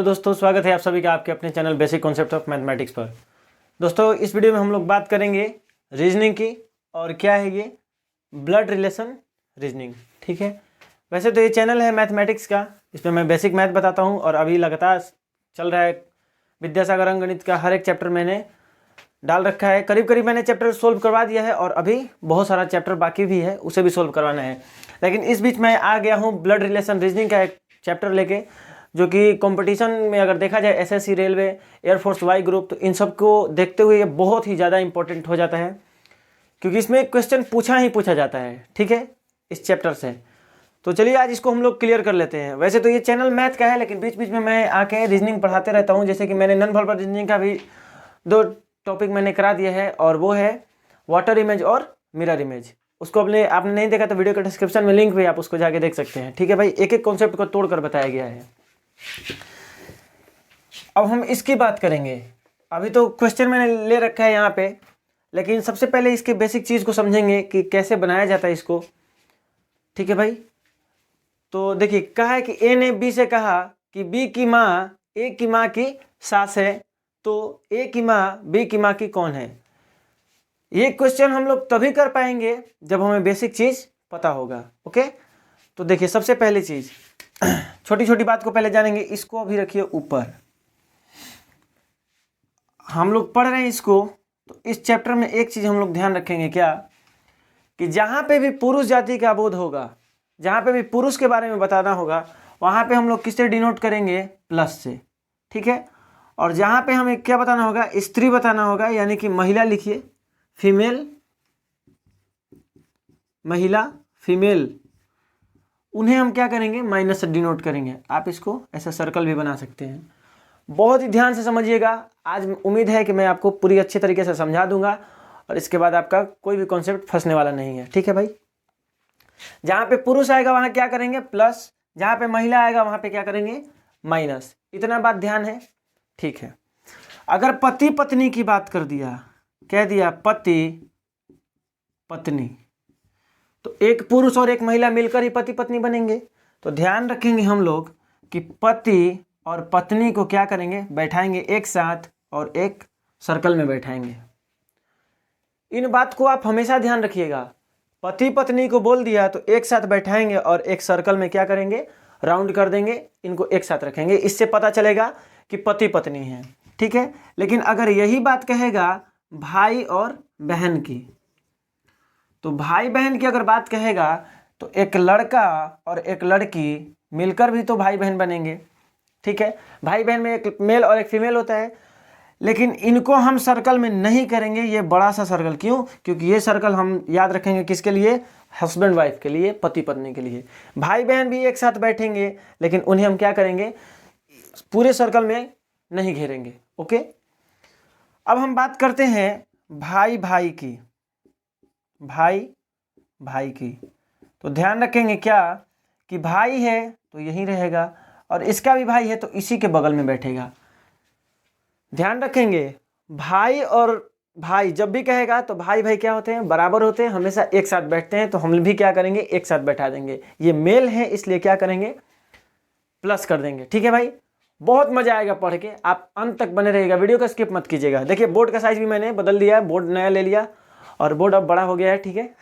Hello दोस्तों, स्वागत है आप सभी का आपके अपने channel basic concept of mathematics पर। दोस्तों, इस वीडियो में हम लोग बात करेंगे रीजनिंग की। और क्या है ये? Blood relation reasoning. ठीक है, वैसे तो ये चैनल है मैथमेटिक्स का, इसमें मैं बेसिक मैथ बताता हूँ और अभी लगातार चल रहा है विद्यासागर अंकगणित का हर एक चैप्टर मैंने डाल रखा है। करीब करीब मैंने चैप्टर सोल्व करवा दिया है और अभी बहुत सारा चैप्टर बाकी भी है, उसे भी सोल्व करवाना है। लेकिन इस बीच मैं आ गया हूँ ब्लड रिलेशन रीजनिंग का एक चैप्टर लेके, जो कि कंपटीशन में अगर देखा जाए SSC, railway, air force, Y group, तो इन सब को देखते हुए ये बहुत ही ज़्यादा इंपॉर्टेंट हो जाता है, क्योंकि इसमें क्वेश्चन पूछा ही पूछा जाता है। ठीक है, इस चैप्टर से। तो चलिए आज इसको हम लोग क्लियर कर लेते हैं। वैसे तो ये चैनल मैथ का है, लेकिन बीच बीच में मैं आके रीजनिंग पढ़ाते रहता हूँ। जैसे कि मैंने नॉन वर्बल रीजनिंग का भी 2 टॉपिक मैंने करा दिया है, और वो है वाटर इमेज और मिरर इमेज। उसको आपने नहीं देखा तो वीडियो के डिस्क्रिप्शन में लिंक भी, आप उसको जाके देख सकते हैं। ठीक है भाई, एक एक कॉन्सेप्ट को तोड़कर बताया गया है। अब हम इसकी बात करेंगे। अभी तो क्वेश्चन मैंने ले रखा है यहाँ पे, लेकिन सबसे पहले इसके बेसिक चीज़ को समझेंगे कि कैसे बनाया जाता है इसको। ठीक है भाई, तो देखिए, कहा है कि ए ने बी से कहा कि बी की माँ ए की माँ की सास है, तो ए की माँ बी की माँ की कौन है? ये क्वेश्चन हम लोग तभी कर पाएंगे जब हमें बेसिक चीज़ पता होगा। ओके, तो देखिए, सबसे पहली चीज़, छोटी छोटी बात को पहले जानेंगे। इसको अभी रखिए ऊपर, हम लोग पढ़ रहे हैं इसको। तो इस चैप्टर में एक चीज़ हम लोग ध्यान रखेंगे, क्या कि जहाँ पे भी पुरुष जाति का बोध होगा, जहाँ पे भी पुरुष के बारे में बताना होगा, वहाँ पे हम लोग किससे डिनोट करेंगे? प्लस से। ठीक है, और जहाँ पे हमें क्या बताना होगा? स्त्री बताना होगा, यानी कि महिला लिखिए, फीमेल, महिला, फीमेल, उन्हें हम क्या करेंगे? माइनस से डिनोट करेंगे। आप इसको ऐसा सर्कल भी बना सकते हैं। बहुत ही ध्यान से समझिएगा। आज उम्मीद है कि मैं आपको पूरी अच्छे तरीके से समझा दूंगा, और इसके बाद आपका कोई भी कॉन्सेप्ट फंसने वाला नहीं है। ठीक है भाई, जहाँ पे पुरुष आएगा वहाँ क्या करेंगे? प्लस, जहाँ पे महिला आएगा वहाँ पे क्या करेंगे? माइनस। इतना बात ध्यान है? ठीक है। अगर पति पत्नी की बात कर दिया, कह दिया पति पत्नी, तो एक पुरुष और एक महिला मिलकर ही पति पत्नी बनेंगे। तो ध्यान रखेंगे हम लोग कि पति और पत्नी को क्या करेंगे? बैठाएंगे एक साथ और एक सर्कल में बैठाएंगे। इन बात को आप हमेशा ध्यान रखिएगा। पति पत्नी को बोल दिया तो एक साथ बैठाएंगे और एक सर्कल में क्या करेंगे? राउंड कर देंगे, इनको एक साथ रखेंगे। इससे पता चलेगा कि पति पत्नी है। ठीक है, लेकिन अगर यही बात कहेगा भाई और बहन की, तो भाई बहन की अगर बात कहेगा तो एक लड़का और एक लड़की मिलकर भी तो भाई बहन बनेंगे। ठीक है, भाई बहन में एक मेल और एक फीमेल होता है, लेकिन इनको हम सर्कल में नहीं करेंगे, ये बड़ा सा सर्कल। क्यों? क्योंकि ये सर्कल हम याद रखेंगे किसके लिए? हस्बैंड वाइफ के लिए, पति पत्नी के लिए। भाई बहन भी एक साथ बैठेंगे, लेकिन उन्हें हम क्या करेंगे? पूरे सर्कल में नहीं घेरेंगे। ओके, अब हम बात करते हैं भाई भाई की, भाई भाई की। तो ध्यान रखेंगे क्या कि भाई है तो यहीं रहेगा, और इसका भी भाई है तो इसी के बगल में बैठेगा। ध्यान रखेंगे, भाई और भाई जब भी कहेगा तो भाई भाई क्या होते हैं? बराबर होते हैं, हमेशा एक साथ बैठते हैं। तो हम भी क्या करेंगे? एक साथ बैठा देंगे। ये मेल है इसलिए क्या करेंगे? प्लस कर देंगे। ठीक है भाई, बहुत मजा आएगा पढ़ के, आप अंत तक बने रहिएगा, वीडियो का स्किप मत कीजिएगा। देखिए, बोर्ड का साइज भी मैंने बदल दिया है, बोर्ड नया ले लिया और बोर्ड अब बड़ा हो गया है। ठीक है,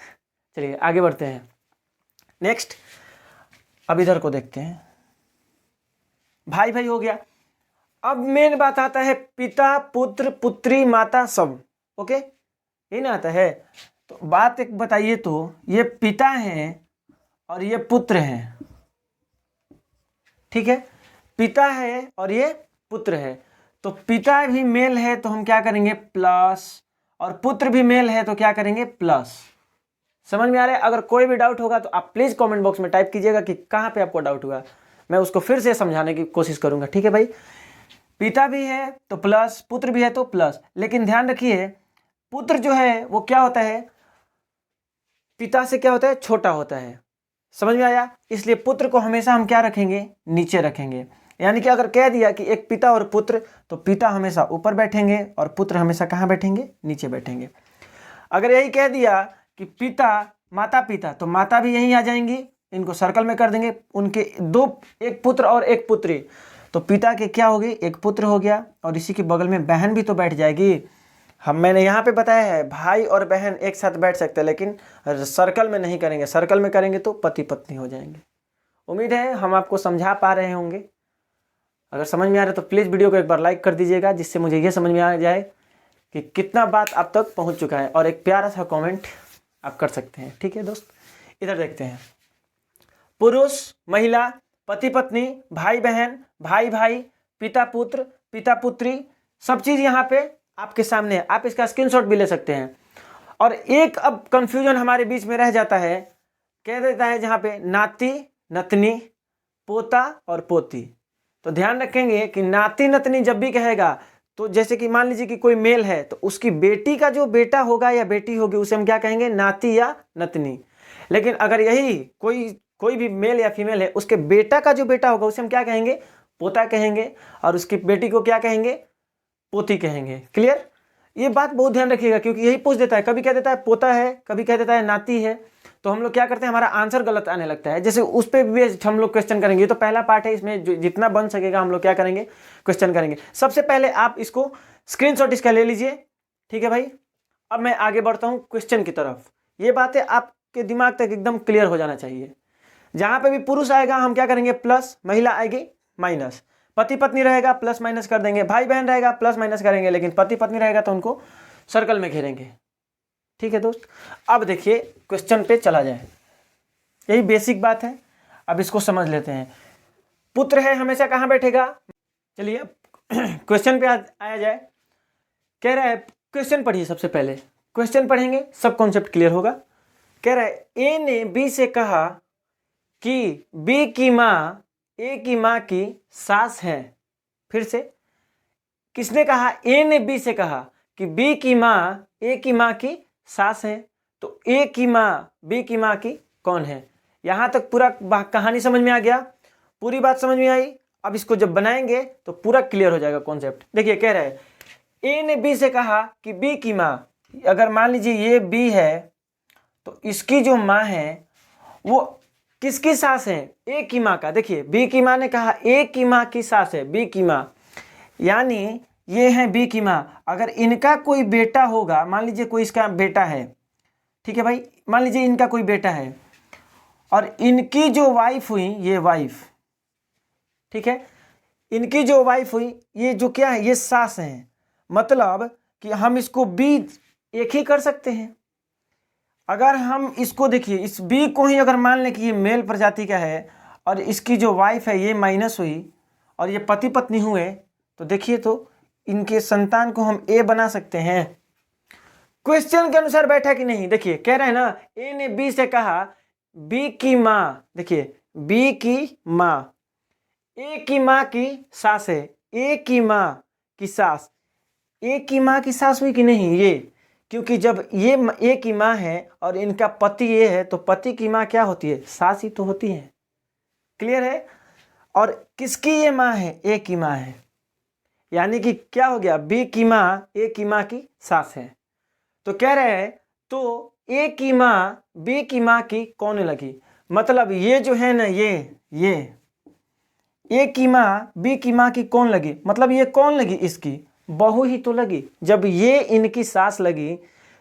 चलिए आगे बढ़ते हैं। नेक्स्ट, अब इधर को देखते हैं। भाई भाई हो गया। अब मेन बात आता है पिता, पुत्र, पुत्री, माता, सब। ओके, यही ना आता है? तो बात एक बताइए, तो ये पिता है और ये पुत्र है। ठीक है, पिता है और ये पुत्र है। तो पिता भी मेल है तो हम क्या करेंगे? प्लस, और पुत्र भी मेल है तो क्या करेंगे? प्लस। समझ में आ रहा है? अगर कोई भी डाउट होगा तो आप प्लीज कमेंट बॉक्स में टाइप कीजिएगा कि कहाँ पे आपको डाउट हुआ, मैं उसको फिर से समझाने की कोशिश करूंगा। ठीक है भाई, पिता भी है तो प्लस, पुत्र भी है तो प्लस। लेकिन ध्यान रखिए, पुत्र जो है वो क्या होता है? पिता से क्या होता है? छोटा होता है। समझ में आया? इसलिए पुत्र को हमेशा हम क्या रखेंगे? नीचे रखेंगे। यानी कि अगर कह दिया कि एक पिता और पुत्र, तो पिता हमेशा ऊपर बैठेंगे और पुत्र हमेशा कहाँ बैठेंगे? नीचे बैठेंगे। अगर यही कह दिया कि पिता, माता पिता, तो माता भी यहीं आ जाएंगी, इनको सर्कल में कर देंगे। उनके दो, एक पुत्र और एक पुत्री, तो पिता के क्या होगी, एक पुत्र हो गया, और इसी के बगल में बहन भी तो बैठ जाएगी। मैंने यहाँ पे बताया है भाई और बहन एक साथ बैठ सकते हैं, लेकिन सर्कल में नहीं करेंगे, सर्कल में करेंगे तो पति पत्नी हो जाएंगे। उम्मीद है हम आपको समझा पा रहे होंगे। अगर समझ में आ रहा है तो प्लीज़ वीडियो को एक बार लाइक कर दीजिएगा, जिससे मुझे ये समझ में आ जाए कि कितना बात आप तक पहुँच चुका है, और एक प्यारा सा कॉमेंट आप कर सकते हैं। ठीक है दोस्त, इधर देखते हैं। पुरुष महिला, पति पत्नी, भाई बहन, भाई भाई, पिता पुत्र, पिता पुत्री, सब चीज़ यहाँ पे आपके सामने है। आप इसका स्क्रीनशॉट भी ले सकते हैं। और एक अब कंफ्यूजन हमारे बीच में रह जाता है, कह देता है जहाँ पे नाती नतनी, पोता और पोती। तो ध्यान रखेंगे कि नाती नतनी जब भी कहेगा तो जैसे कि मान लीजिए कि कोई मेल है तो उसकी बेटी का जो बेटा होगा या बेटी होगी उसे हम क्या कहेंगे, नाती या नतनी। लेकिन अगर यही कोई भी मेल या फीमेल है, उसके बेटा का जो बेटा होगा उसे हम क्या कहेंगे, पोता कहेंगे, और उसकी बेटी को क्या कहेंगे, पोती कहेंगे। क्लियर? ये बात बहुत ध्यान रखिएगा, क्योंकि यही पूछ देता है, कभी कह देता है पोता है, कभी कह देता है नाती है, तो हम लोग क्या करते हैं, हमारा आंसर गलत आने लगता है। जैसे उस पर भी हम लोग क्वेश्चन करेंगे। ये तो पहला पार्ट है, इसमें जितना बन सकेगा हम लोग क्या करेंगे, क्वेश्चन करेंगे। सबसे पहले आप इसको स्क्रीनशॉट इसका ले लीजिए। ठीक है भाई, अब मैं आगे बढ़ता हूँ क्वेश्चन की तरफ। ये बातें आपके दिमाग तक एकदम क्लियर हो जाना चाहिए। जहाँ पे भी पुरुष आएगा हम क्या करेंगे, प्लस, महिला आएगी माइनस, पति पत्नी रहेगा प्लस माइनस कर देंगे, भाई बहन रहेगा प्लस माइनस करेंगे, लेकिन पति पत्नी रहेगा तो उनको सर्कल में घेरेंगे। ठीक है दोस्त, अब देखिए क्वेश्चन पे चला जाए। यही बेसिक बात है, अब इसको समझ लेते हैं। पुत्र है हमेशा कहाँ बैठेगा, चलिए अब क्वेश्चन पे आया जाए। कह रहा है, क्वेश्चन पढ़िए, सबसे पहले क्वेश्चन पढ़ेंगे सब कॉन्सेप्ट क्लियर होगा। कह रहा है ए ने बी से कहा कि बी की माँ ए की माँ की सास है। फिर से, किसने कहा, ए ने बी से कहा कि बी की माँ ए की माँ की सास है, तो ए की माँ बी की माँ की कौन है। यहाँ तक पूरा कहानी समझ में आ गया, पूरी बात समझ में आई। अब इसको जब बनाएंगे तो पूरा क्लियर हो जाएगा कॉन्सेप्ट। देखिए कह रहे हैं ए ने बी से कहा कि बी की माँ, अगर मान लीजिए ये बी है तो इसकी जो माँ है वो किसकी सास है, ए की माँ का। देखिए बी की माँ ने कहा ए की माँ की सास है, बी की माँ, यानी ये है बी की माँ। अगर इनका कोई बेटा होगा, मान लीजिए कोई इसका बेटा है, ठीक है भाई, मान लीजिए इनका कोई बेटा है, और इनकी जो वाइफ हुई, ये वाइफ, ठीक है, इनकी जो वाइफ हुई, ये जो क्या है, ये सास है। मतलब कि हम इसको बी एक ही कर सकते हैं। अगर हम इसको देखिए, इस बी को ही अगर मान लें कि ये मेल प्रजाति का है और इसकी जो वाइफ है ये माइनस हुई और ये पति पत्नी हुए, तो देखिए तो इनके संतान को हम ए बना सकते हैं। क्वेश्चन के अनुसार बैठा कि नहीं, देखिए कह रहे हैं ना, ए ने बी से कहा बी की माँ, देखिए बी की माँ ए की माँ की सास है, ए की माँ की सास, ए की माँ की सास हुई कि नहीं ये, क्योंकि जब ये ए की माँ है और इनका पति ये है तो पति की माँ क्या होती है, सास ही तो होती है। क्लियर है? और किसकी ये माँ है, ए की माँ है, यानी कि क्या हो गया, बी की माँ ए की माँ की सास है। तो कह रहे हैं तो ए की माँ बी की माँ की कौन लगी, मतलब ये जो है ना, ये ए की माँ बी की माँ की कौन लगी, मतलब ये कौन लगी, इसकी बहू ही तो लगी। जब ये इनकी सास लगी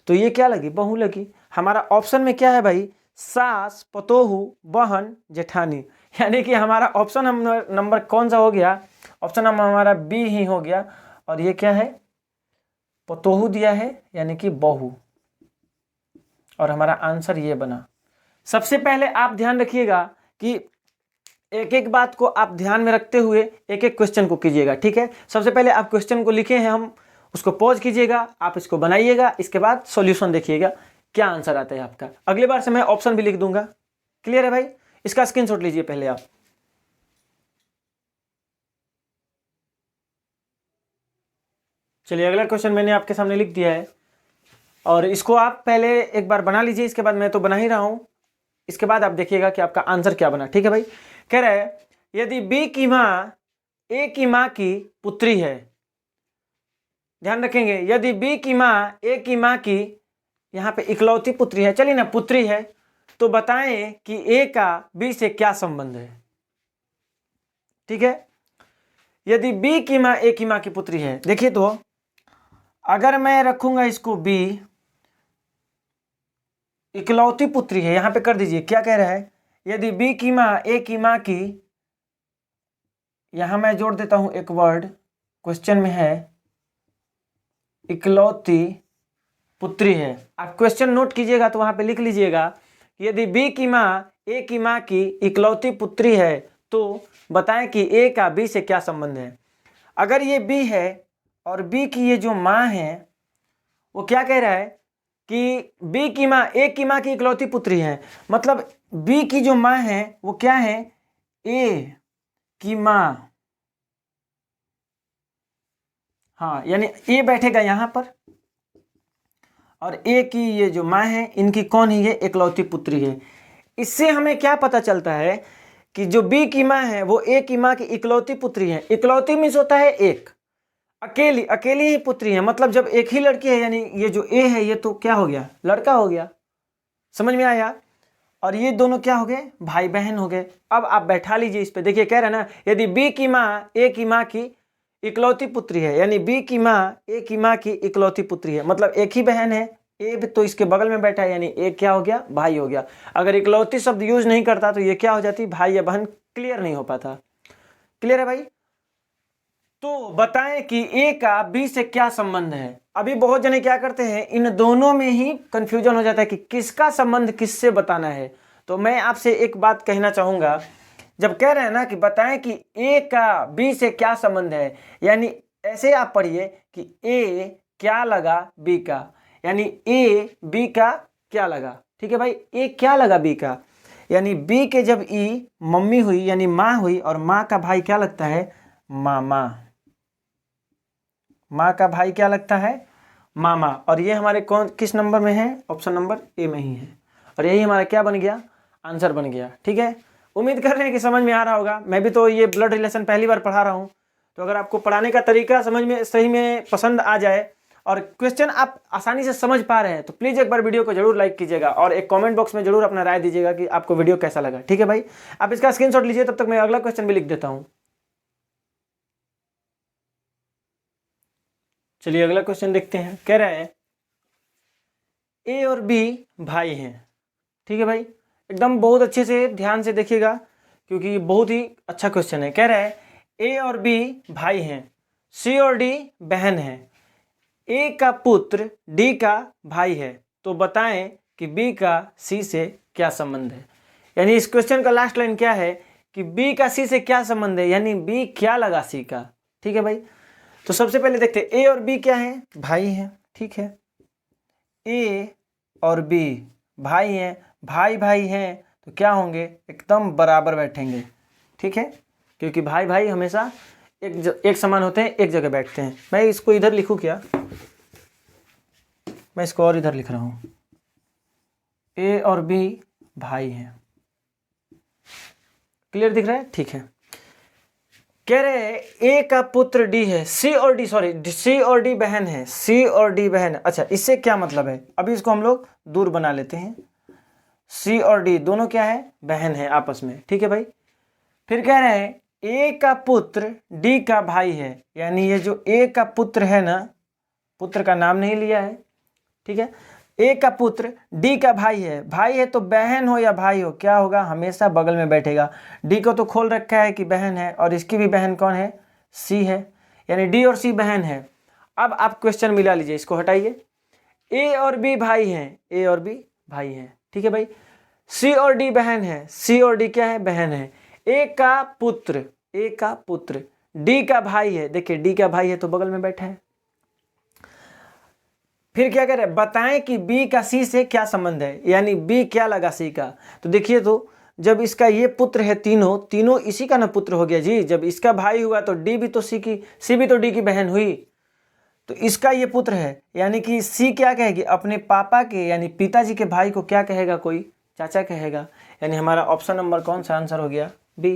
तो ये क्या लगी, बहू लगी। हमारा ऑप्शन में क्या है भाई, सास, पतोहू, बहन, जेठानी, यानी कि हमारा ऑप्शन नंबर कौन सा हो गया, ऑप्शन नंबर हमारा बी ही हो गया। और ये क्या है, पतोहू दिया है यानी कि बहू, और हमारा आंसर ये बना। सबसे पहले आप ध्यान रखिएगा कि एक एक बात को आप ध्यान में रखते हुए एक एक क्वेश्चन को कीजिएगा। ठीक है, सबसे पहले आप क्वेश्चन को लिखे हैं, हम उसको पॉज कीजिएगा, आप इसको बनाइएगा, इसके बाद सॉल्यूशन देखिएगा क्या आंसर आता है आपका। अगली बार से मैं ऑप्शन भी लिख दूंगा। क्लियर है भाई? इसका स्क्रीनशॉट लीजिए पहले आप। चलिए अगला क्वेश्चन मैंने आपके सामने लिख दिया है, और इसको आप पहले एक बार बना लीजिए, इसके बाद मैं तो बना ही रहा हूं, इसके बाद आप देखिएगा कि आपका आंसर क्या बना। ठीक है भाई? कह रहा है यदि बी की माँ ए की माँ की पुत्री है, ध्यान रखेंगे, यदि बी की माँ ए की माँ की यहाँ पे इकलौती पुत्री है, चलिए ना पुत्री है, तो बताएं कि ए का बी से क्या संबंध है। ठीक है, यदि बी की माँ ए की माँ की पुत्री है, देखिए तो अगर मैं रखूंगा इसको बी इकलौती पुत्री है, यहां पे कर दीजिए क्या कह रहा है, यदि बी की माँ ए की माँ की, यहां मैं जोड़ देता हूं एक वर्ड, क्वेश्चन में है इकलौती पुत्री है। आप क्वेश्चन नोट कीजिएगा तो वहां पे लिख लीजिएगा, यदि बी की माँ ए की माँ की इकलौती पुत्री है तो बताएं कि ए का बी से क्या संबंध है। अगर ये बी है और बी की ये जो माँ है वो क्या कह रहा है कि बी की माँ ए की माँ की इकलौती पुत्री है, मतलब बी की जो माँ है वो क्या है, ए की माँ। हाँ, यानी ए बैठेगा यहां पर और ए की ये जो माँ है इनकी कौन है, ये इकलौती पुत्री है। इससे हमें क्या पता चलता है कि जो बी की माँ है वो ए की माँ की इकलौती पुत्री है। इकलौती मीन्स होता है एक, अकेली अकेली ही पुत्री है, मतलब जब एक ही लड़की है यानी ये जो ए है ये तो क्या हो गया, लड़का हो गया। समझ में आया। और ये दोनों क्या हो गए, भाई बहन हो गए। अब आप बैठा लीजिए इस पे, देखिए कह रहे हैं ना, यदि बी की माँ ए की माँ की इकलौती पुत्री है, यानी बी की माँ ए की माँ की इकलौती पुत्री है, मतलब एक ही बहन है, ए भी तो इसके बगल में बैठा है, यानी ए क्या हो गया, भाई हो गया। अगर इकलौती शब्द यूज नहीं करता तो ये क्या हो जाती, भाई या बहन। क्लियर नहीं हो पाता। क्लियर है भाई। तो बताएं कि ए का बी से क्या संबंध है। अभी बहुत जने क्या करते हैं, इन दोनों में ही कंफ्यूजन हो जाता है कि किसका संबंध किससे बताना है। तो मैं आपसे एक बात कहना चाहूंगा, जब कह रहे हैं ना कि बताएं कि ए का बी से क्या संबंध है, यानी ऐसे आप पढ़िए कि ए क्या लगा बी का, यानी ए बी का क्या लगा। ठीक है भाई, ए क्या लगा बी का, यानी बी के जब ई मम्मी हुई यानी माँ हुई, और माँ का भाई क्या लगता है, मामा। माँ का भाई क्या लगता है, मामा। और ये हमारे कौन किस नंबर में है, ऑप्शन नंबर ए में ही है। और यही हमारा क्या बन गया, आंसर बन गया। ठीक है, उम्मीद कर रहे हैं कि समझ में आ रहा होगा। मैं भी तो ये ब्लड रिलेशन पहली बार पढ़ा रहा हूँ, तो अगर आपको पढ़ाने का तरीका समझ में सही में पसंद आ जाए और क्वेश्चन आप आसानी से समझ पा रहे हैं तो प्लीज़ एक बार वीडियो को जरूर लाइक कीजिएगा और एक कमेंट बॉक्स में जरूर अपना राय दीजिएगा कि आपको वीडियो कैसा लगा। ठीक है भाई, आप इसका स्क्रीनशॉट लीजिए, तब तक मैं अगला क्वेश्चन भी लिख देता हूँ। चलिए अगला क्वेश्चन देखते हैं। कह रहा है ए और बी भाई हैं। ठीक है भाई, एकदम बहुत अच्छे से ध्यान से देखिएगा क्योंकि ये बहुत ही अच्छा क्वेश्चन है। कह रहा है ए और बी भाई हैं, सी और डी बहन है, ए का पुत्र डी का भाई है, तो बताएं कि बी का सी से क्या संबंध है। यानी इस क्वेश्चन का लास्ट लाइन क्या है कि बी का सी से क्या संबंध है, यानी बी क्या लगा सी का। ठीक है भाई, तो सबसे पहले देखते हैं ए और बी क्या है, भाई हैं। ठीक है, ए और बी भाई हैं, भाई भाई हैं तो क्या होंगे, एकदम बराबर बैठेंगे। ठीक है, क्योंकि भाई भाई हमेशा एक समान होते हैं, एक जगह बैठते हैं। मैं इसको इधर लिखूं क्या, मैं इसको और इधर लिख रहा हूं, ए और बी भाई हैं। क्लियर दिख रहा है। ठीक है, कह रहे हैं ए का पुत्र डी है, सी और डी सॉरी सी और डी बहन है, सी और डी बहन। अच्छा, इससे क्या मतलब है, अभी इसको हम लोग दूर बना लेते हैं। सी और डी दोनों क्या है, बहन है आपस में। ठीक है भाई, फिर कह रहे हैं ए का पुत्र डी का भाई है, यानी ये जो ए का पुत्र है ना, पुत्र का नाम नहीं लिया है। ठीक है, ए का पुत्र डी का भाई है, भाई है तो बहन हो या भाई हो क्या होगा, हमेशा बगल में बैठेगा। डी को तो खोल रखा है कि बहन है, और इसकी भी बहन कौन है, सी है, यानी डी और सी बहन है। अब आप क्वेश्चन मिला लीजिए, इसको हटाइए। ए और बी भाई हैं, ए और बी भाई हैं। ठीक है भाई, सी और डी बहन है, सी और डी क्या है, बहन है। ए का पुत्र डी का भाई है, देखिए डी का भाई है तो बगल में बैठा है। फिर क्या कह रहे हैं, बताएं कि बी का सी से क्या संबंध है, यानी बी क्या लगा सी का। तो देखिए, तो जब इसका ये पुत्र है, तीनों इसी का ना पुत्र हो गया जी। जब इसका भाई हुआ तो डी भी तो सी की, सी भी तो डी की बहन हुई, तो इसका ये पुत्र है, यानी कि सी क्या कहेगी, अपने पापा के यानी पिताजी के भाई को क्या कहेगा, कोई चाचा कहेगा। यानी हमारा ऑप्शन नंबर कौन सा आंसर हो गया, बी।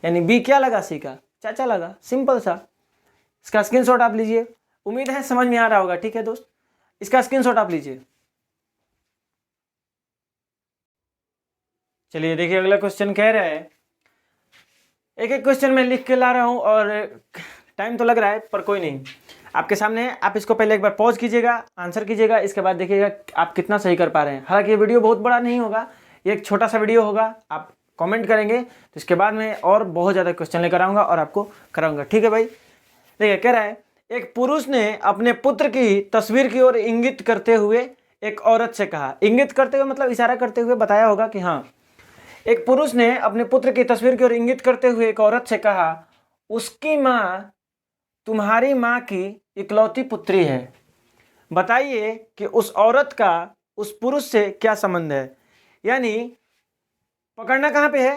यानी बी क्या लगा सी का, चाचा लगा, सिंपल सा। इसका स्क्रीनशॉट आप लीजिए, उम्मीद है समझ में आ रहा होगा। ठीक है दोस्त, इसका स्क्रीनशॉट आप लीजिए। चलिए देखिए अगला क्वेश्चन कह रहा है एक एक क्वेश्चन मैं लिख के ला रहा हूँ और टाइम तो लग रहा है पर कोई नहीं, आपके सामने है। आप इसको पहले एक बार पॉज कीजिएगा, आंसर कीजिएगा, इसके बाद देखिएगा आप कितना सही कर पा रहे हैं। हालांकि ये वीडियो बहुत बड़ा नहीं होगा, ये एक छोटा सा वीडियो होगा। आप कमेंट करेंगे तो इसके बाद मैं और बहुत ज़्यादा क्वेश्चन लेकर आऊँगा और आपको कराऊंगा। ठीक है भाई। देखिए कह रहा है, एक पुरुष ने अपने पुत्र की तस्वीर की ओर इंगित करते हुए एक औरत से कहा। इंगित करते हुए मतलब इशारा करते हुए बताया होगा कि हाँ, एक पुरुष ने अपने पुत्र की तस्वीर की ओर इंगित करते हुए एक औरत से कहा, उसकी माँ तुम्हारी माँ की इकलौती पुत्री है। बताइए कि उस औरत का उस पुरुष से क्या संबंध है। यानी पकड़ना कहाँ पे है,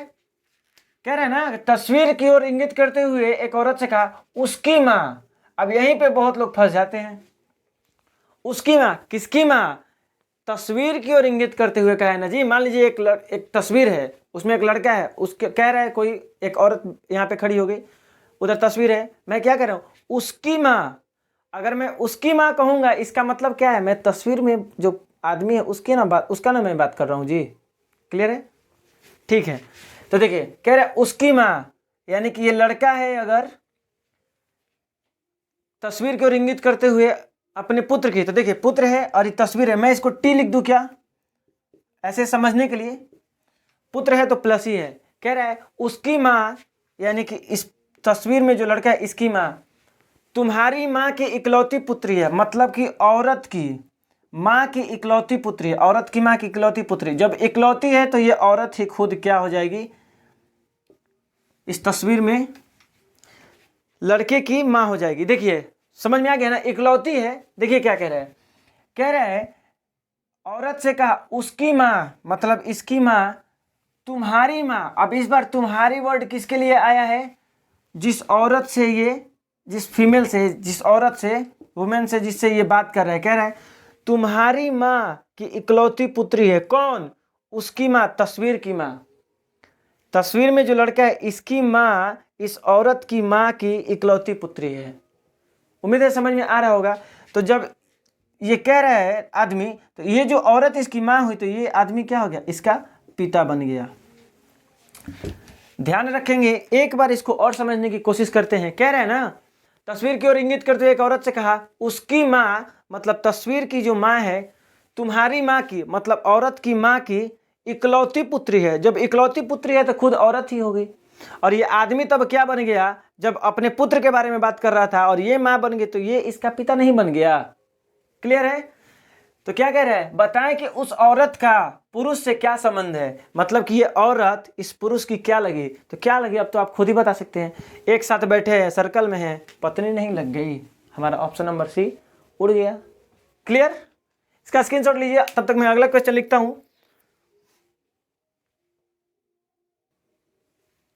कह रहे हैं ना तस्वीर की ओर इंगित करते हुए एक औरत से कहा उसकी माँ। अब यहीं पे बहुत लोग फंस जाते हैं। उसकी माँ, किसकी माँ? तस्वीर की ओर इंगित करते हुए कहा है ना जी। मान लीजिए एक तस्वीर है, उसमें एक लड़का है, उसके कह रहा है कोई एक औरत यहाँ पे खड़ी हो गई, उधर तस्वीर है, मैं क्या कह रहा हूँ उसकी माँ। अगर मैं उसकी माँ कहूँगा इसका मतलब क्या है, मैं तस्वीर में जो आदमी है उसकी ना बात, उसका ना मैं बात कर रहा हूँ जी। क्लियर है? ठीक है। तो देखिए कह रहा है उसकी माँ, यानी कि ये लड़का है अगर तस्वीर की ओर इंगित करते हुए अपने पुत्र की, तो देखिए पुत्र है और ये तस्वीर है, मैं इसको टी लिख दूं क्या ऐसे समझने के लिए? पुत्र है तो प्लस ही है। कह रहा है उसकी माँ, यानी कि इस तस्वीर में जो लड़का है इसकी माँ तुम्हारी माँ की इकलौती पुत्री है। मतलब कि औरत की माँ की इकलौती पुत्री है, औरत की माँ की इकलौती पुत्री। जब इकलौती है तो ये औरत ही खुद क्या हो जाएगी, इस तस्वीर में लड़के की माँ हो जाएगी। देखिए समझ में आ गया ना, इकलौती है। देखिए क्या कह रहा है, कह रहा है औरत से कहा उसकी माँ, मतलब इसकी माँ तुम्हारी माँ। अब इस बार तुम्हारी वर्ड किसके लिए आया है? जिस औरत से ये, जिस फीमेल से, जिस औरत से, वुमेन से, जिससे ये बात कर रहा है, कह रहा है तुम्हारी माँ की इकलौती पुत्री है। कौन? उसकी माँ, तस्वीर की माँ। तस्वीर में जो लड़का है इसकी माँ इस औरत की माँ की इकलौती पुत्री है। उम्मीद है समझ में आ रहा होगा। तो जब ये कह रहा है आदमी, तो ये जो औरत इसकी माँ हुई, तो ये आदमी क्या हो गया, इसका पिता बन गया। ध्यान रखेंगे, एक बार इसको और समझने की कोशिश करते हैं। कह रहे हैं ना तस्वीर की ओर इंगित करते हुए एक औरत से कहा उसकी माँ, मतलब तस्वीर की जो माँ है, तुम्हारी माँ की, मतलब औरत की माँ की इकलौती पुत्री है। जब इकलौती पुत्री है तो खुद औरत ही हो गई। और ये आदमी तब क्या बन गया, जब अपने पुत्र के बारे में बात कर रहा था और ये माँ बन गई, तो ये इसका पिता नहीं बन गया। क्लियर है? तो क्या कह रहा है, बताएं कि उस औरत का पुरुष से क्या संबंध है। मतलब कि ये औरत इस पुरुष की क्या लगी। तो क्या लगी अब तो आप खुद ही बता सकते हैं। एक साथ बैठे हैं, सर्कल में हैं, पत्नी नहीं लग गई। हमारा ऑप्शन नंबर सी उड़ गया। क्लियर? इसका स्क्रीनशॉट लीजिए, तब तक मैं अगला क्वेश्चन लिखता हूं।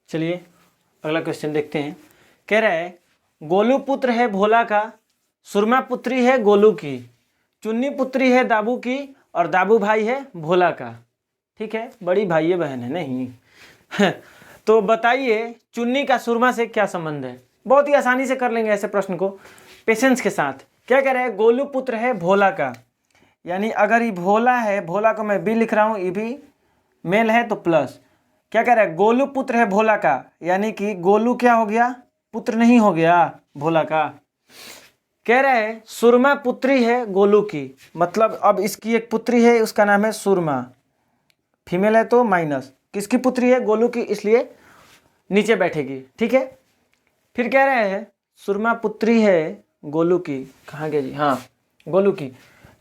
चलिए अगला क्वेश्चन देखते हैं। कह रहा है गोलू पुत्र है भोला का, सुरमा पुत्री है गोलू की, चुन्नी पुत्री है दाबू की और दाबू भाई है भोला का। ठीक है, बड़ी भाई बहन है नहीं। तो बताइए चुन्नी का सुरमा से क्या संबंध है। बहुत ही आसानी से कर लेंगे ऐसे प्रश्न को, पेशेंस के साथ। क्या कह रहे हैं, गोलू पुत्र है भोला का, यानी अगर ये भोला है, भोला को मैं बी लिख रहा हूँ, ये भी मेल है तो प्लस। क्या कह रहा है, गोलू पुत्र है भोला का, यानी कि गोलू क्या हो गया, पुत्र नहीं हो गया भोला का। कह रहा है सुरमा पुत्री है गोलू की, मतलब अब इसकी एक पुत्री है, उसका नाम है सुरमा, फीमेल है तो माइनस, किसकी पुत्री है, गोलू की, इसलिए नीचे बैठेगी। ठीक है, फिर कह रहे हैं सुरमा पुत्री है गोलू की, कहाँ गया जी, हाँ गोलू की,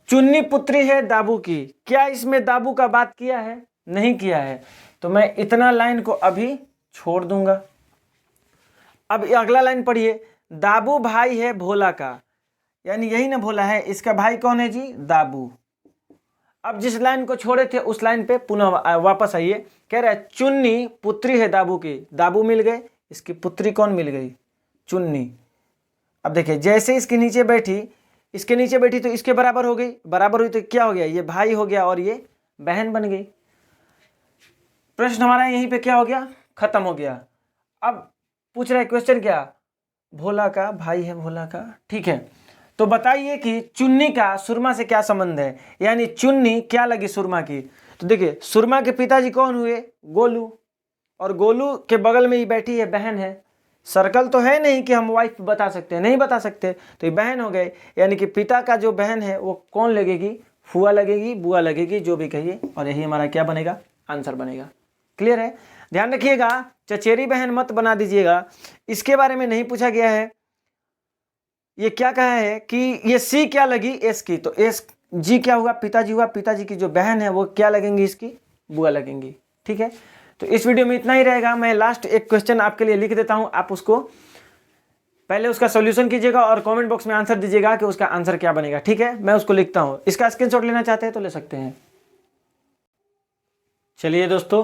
चुन्नी पुत्री है दाबू की। क्या इसमें दाबू का बात किया है? नहीं किया है, तो मैं इतना लाइन को अभी छोड़ दूंगा। अब अगला लाइन पढ़िए, दाबू भाई है भोला का, यानी यही ना भोला है, इसका भाई कौन है जी, दाबू। अब जिस लाइन को छोड़े थे उस लाइन पे पुनः वापस आइए। कह रहा है चुन्नी पुत्री है दाबू की, दाबू मिल गए, इसकी पुत्री कौन मिल गई, चुन्नी। अब देखिए जैसे इसके नीचे बैठी, इसके नीचे बैठी तो इसके बराबर हो गई, बराबर हुई तो क्या हो गया, ये भाई हो गया और ये बहन बन गई। प्रश्न हमारा यहीं पे क्या हो गया, खत्म हो गया। अब पूछ रहा है क्वेश्चन क्या, भोला का भाई है भोला का। ठीक है, तो बताइए कि चुन्नी का सुरमा से क्या संबंध है, यानी चुन्नी क्या लगी सुरमा की। तो देखिए सुरमा के पिताजी कौन हुए, गोलू, और गोलू के बगल में ही बैठी है बहन है। सर्कल तो है नहीं कि हम वाइफ बता सकते हैं, नहीं बता सकते, तो ये बहन हो गए। यानी कि पिता का जो बहन है वो कौन लगेगी, फुआ लगेगी, बुआ लगेगी, जो भी कहिए, और यही हमारा क्या बनेगा, आंसर बनेगा। क्लियर है? ध्यान रखिएगा, चचेरी बहन मत बना दीजिएगा, इसके बारे में नहीं पूछा गया है। ये क्या कहा है कि ये सी क्या लगी, एस की, तो एस जी क्या हुआ, पिताजी हुआ, पिताजी की जो बहन है वो क्या लगेंगी, इसकी बुआ लगेंगी। ठीक है, तो इस वीडियो में इतना ही रहेगा। मैं लास्ट एक क्वेश्चन आपके लिए लिख देता हूं, आप उसको पहले उसका सॉल्यूशन कीजिएगा और कमेंट बॉक्स में आंसर दीजिएगा कि उसका आंसर क्या बनेगा। ठीक है, मैं उसको लिखता हूं, इसका स्क्रीनशॉट लेना चाहते हैं तो ले सकते हैं। चलिए दोस्तों,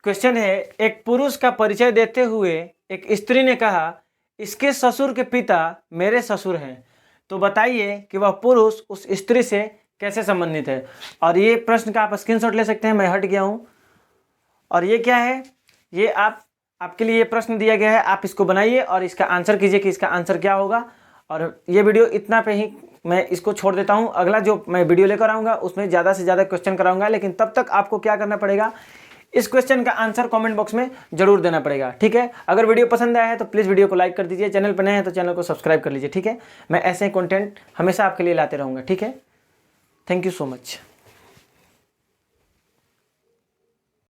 क्वेश्चन है, एक पुरुष का परिचय देते हुए एक स्त्री ने कहा, इसके ससुर के पिता मेरे ससुर हैं, तो बताइए कि वह पुरुष उस स्त्री से कैसे संबंधित है। और ये प्रश्न का आप स्क्रीनशॉट ले सकते हैं, मैं हट गया हूं। और ये क्या है, ये आपके लिए ये प्रश्न दिया गया है, आप इसको बनाइए और इसका आंसर कीजिए कि इसका आंसर क्या होगा। और ये वीडियो इतना पे ही मैं इसको छोड़ देता हूं। अगला जो मैं वीडियो लेकर आऊँगा उसमें ज़्यादा से ज़्यादा क्वेश्चन कराऊंगा, लेकिन तब तक आपको क्या करना पड़ेगा, इस क्वेश्चन का आंसर कमेंट बॉक्स में जरूर देना पड़ेगा। ठीक है, अगर वीडियो पसंद आया है तो प्लीज़ वीडियो को लाइक कर दीजिए, चैनल पर नए हैं तो चैनल को सब्सक्राइब कर लीजिए। ठीक है, मैं ऐसे कंटेंट हमेशा आपके लिए लाते रहूँगा। ठीक है, थैंक यू सो मच।